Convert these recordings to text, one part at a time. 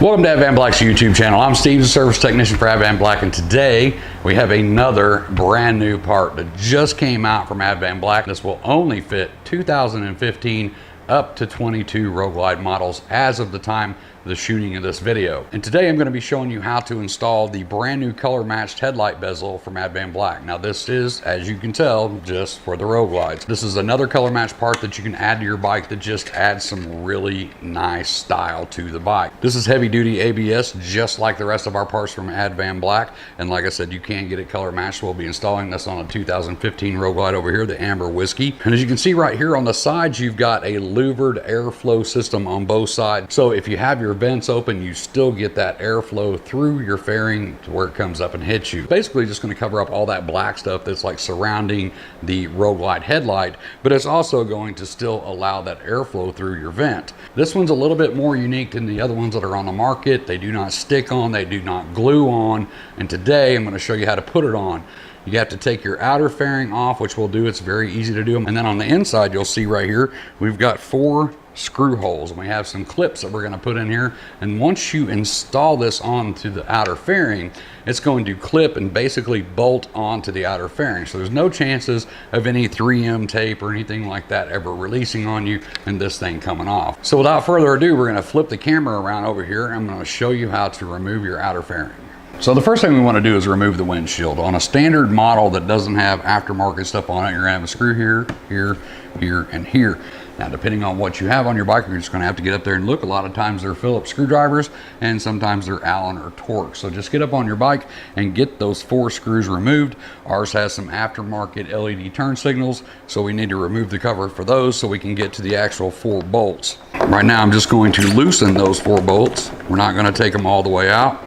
Welcome to Advanblack's YouTube channel. I'm Steve, the service technician for Advanblack, and today we have another brand new part that just came out from Advanblack. This will only fit 2015 up to 22 Road Glide models as of the time of the shooting of this video. And today I'm going to be showing you how to install the brand new color matched headlight bezel from Advanblack. Now this is, as you can tell, just for the Road Glides. This is another color match part that you can add to your bike that just adds some really nice style to the bike. This is heavy duty ABS, just like the rest of our parts from Advanblack. And like I said, you can get it color matched. We'll be installing this on a 2015 Road Glide over here, the Amber Whiskey. And as you can see right here on the sides, you've got a louvered airflow system on both sides. So if you have your vents open, you still get that airflow through your fairing to where it comes up and hits you. Basically just going to cover up all that black stuff that's like surrounding the Road Glide headlight, but it's also going to still allow that airflow through your vent. This one's a little bit more unique than the other ones that are on the market. They do not stick on, they do not glue on, and today I'm going to show you how to put it on. You have to take your outer fairing off, which we'll do. It's very easy to do. And then on the inside, you'll see right here, we've got 4 screw holes, and we have some clips that we're going to put in here. And once you install this onto the outer fairing, it's going to clip and basically bolt onto the outer fairing. So there's no chances of any 3M tape or anything like that ever releasing on you and this thing coming off. So without further ado, we're going to flip the camera around over here. I'm going to show you how to remove your outer fairing. So the first thing we want to do is remove the windshield. On a standard model that doesn't have aftermarket stuff on it, you're going to have a screw here, here, here, and here. Now, depending on what you have on your bike, you're just going to have to get up there and look. A lot of times they're Phillips screwdrivers, and sometimes they're Allen or Torx. So just get up on your bike and get those 4 screws removed. Ours has some aftermarket LED turn signals, so we need to remove the cover for those so we can get to the actual 4 bolts. Right now, I'm just going to loosen those 4 bolts. We're not going to take them all the way out.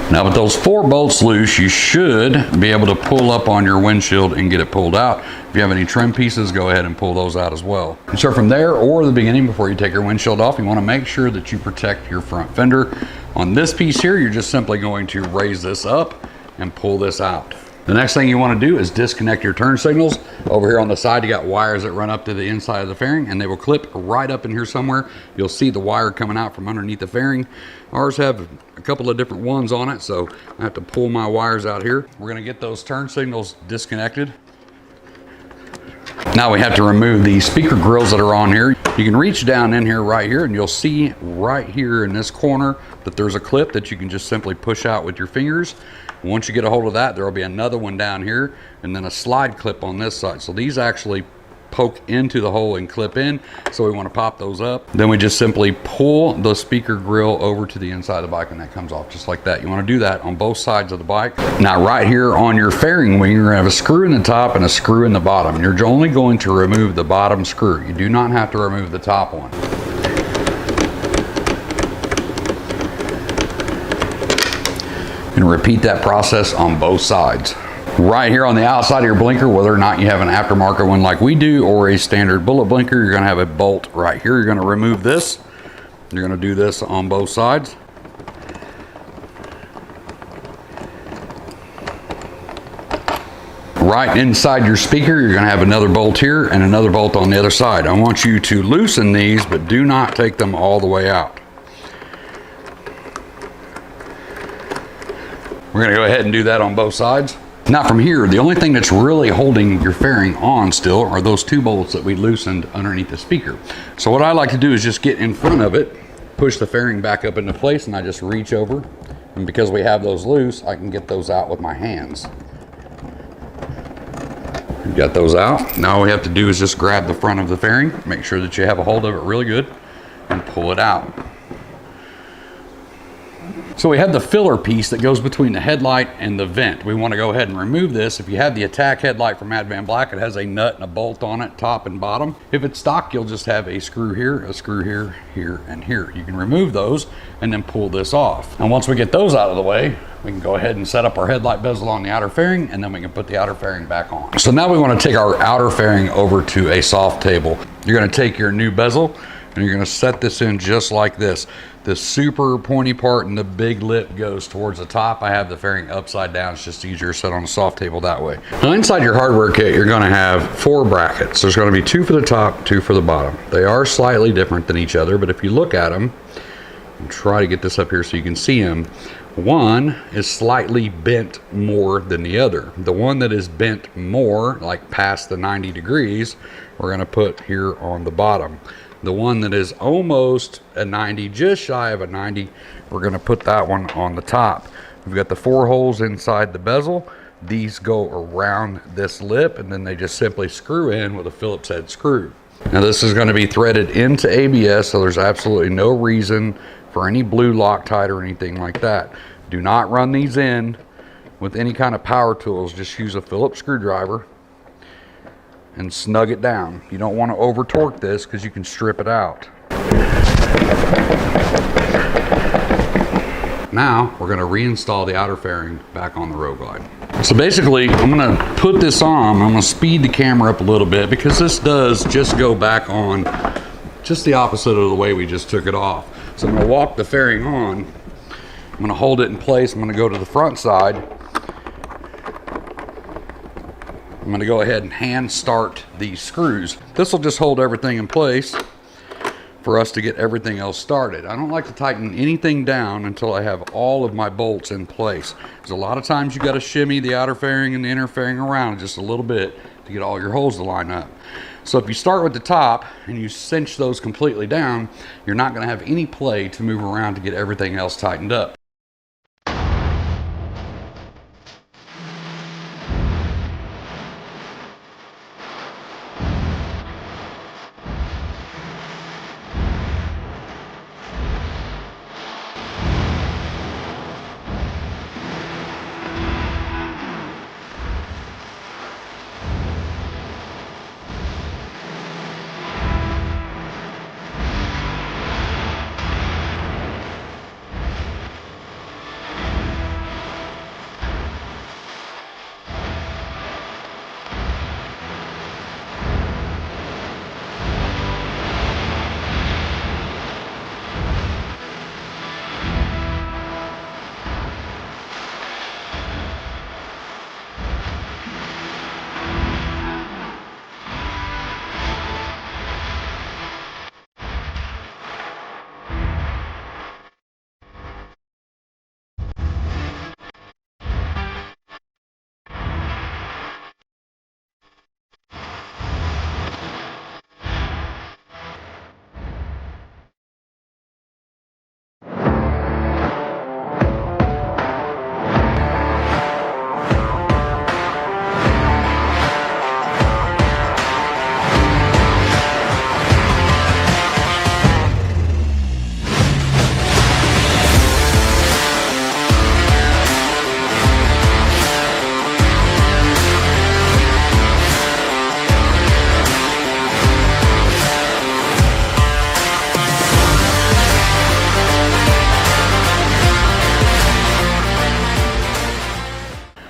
Now with those 4 bolts loose, you should be able to pull up on your windshield and get it pulled out. If you have any trim pieces, go ahead and pull those out as well. And so from there, or the beginning before you take your windshield off, you want to make sure that you protect your front fender. On this piece here, you're just simply going to raise this up and pull this out. The next thing you want to do is disconnect your turn signals. Over here on the side, you got wires that run up to the inside of the fairing, and they will clip right up in here somewhere. You'll see the wire coming out from underneath the fairing. Ours have a couple of different ones on it, so I have to pull my wires out here. We're going to get those turn signals disconnected. Now we have to remove the speaker grills that are on here. You can reach down in here right here, and you'll see right here in this corner that there's a clip that you can just simply push out with your fingers. Once you get a hold of that, there will be another one down here and then a slide clip on this side. So these actually poke into the hole and clip in, so we want to pop those up. Then we just simply pull the speaker grill over to the inside of the bike, and that comes off just like that. You want to do that on both sides of the bike. Now right here on your fairing wing, you're going to have a screw in the top and a screw in the bottom. You're only going to remove the bottom screw. You do not have to remove the top one. And repeat that process on both sides. Right here on the outside of your blinker, whether or not you have an aftermarket one like we do or a standard bullet blinker, you're going to have a bolt right here. You're going to remove this. You're going to do this on both sides. Right inside your speaker, you're going to have another bolt here and another bolt on the other side. I want you to loosen these, but do not take them all the way out. We're going to go ahead and do that on both sides. Now from here, the only thing that's really holding your fairing on still are those 2 bolts that we loosened underneath the speaker. So what I like to do is just get in front of it, push the fairing back up into place, and I just reach over. And because we have those loose, I can get those out with my hands. We've got those out. Now all we have to do is just grab the front of the fairing, make sure that you have a hold of it really good, and pull it out. So we have the filler piece that goes between the headlight and the vent. We want to go ahead and remove this. If you have the attack headlight from Advanblack, it has a nut and a bolt on it, top and bottom. If it's stock, you'll just have a screw here, here, and here. You can remove those and then pull this off. And once we get those out of the way, we can go ahead and set up our headlight bezel on the outer fairing, and then we can put the outer fairing back on. So now we want to take our outer fairing over to a soft table. You're going to take your new bezel and you're going to set this in just like this. The super pointy part and the big lip goes towards the top. I have the fairing upside down. It's just easier to set on a soft table that way. Now inside your hardware kit, you're gonna have 4 brackets. There's gonna be 2 for the top, 2 for the bottom. They are slightly different than each other, but if you look at them, and try to get this up here so you can see them, one is slightly bent more than the other. The one that is bent more, like past the 90 degrees, we're gonna put here on the bottom. The one that is almost a 90, just shy of a 90, we're gonna put that one on the top. We've got the 4 holes inside the bezel. These go around this lip and then they just simply screw in with a Phillips head screw. Now this is gonna be threaded into ABS, so there's absolutely no reason for any blue Loctite or anything like that. Do not run these in with any kind of power tools. Just use a Phillips screwdriver and snug it down. You don't want to over torque this because you can strip it out. Now we're going to reinstall the outer fairing back on the Road Glide. So basically I'm going to put this on. I'm going to speed the camera up a little bit because this does just go back on just the opposite of the way we just took it off. So I'm going to walk the fairing on. I'm going to hold it in place. I'm going to go to the front side. I'm going to go ahead and hand start these screws. This will just hold everything in place for us to get everything else started. I don't like to tighten anything down until I have all of my bolts in place. Because a lot of times you got to shimmy the outer fairing and the inner fairing around just a little bit to get all your holes to line up. So if you start with the top and you cinch those completely down, you're not going to have any play to move around to get everything else tightened up.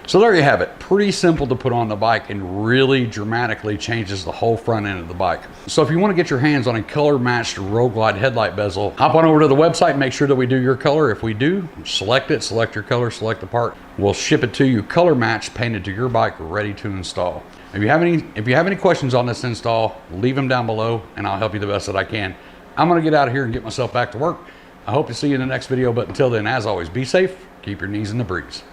So there you have it. Pretty simple to put on the bike and really dramatically changes the whole front end of the bike. So if you want to get your hands on a color matched Road Glide headlight bezel, hop on over to the website, make sure that we do your color. If we do, select it, select your color, select the part. We'll ship it to you color matched, painted to your bike, ready to install. If you have any questions on this install, leave them down below and I'll help you the best that I can. I'm gonna get out of here and get myself back to work. I hope to see you in the next video, but until then, as always, be safe, keep your knees in the breeze.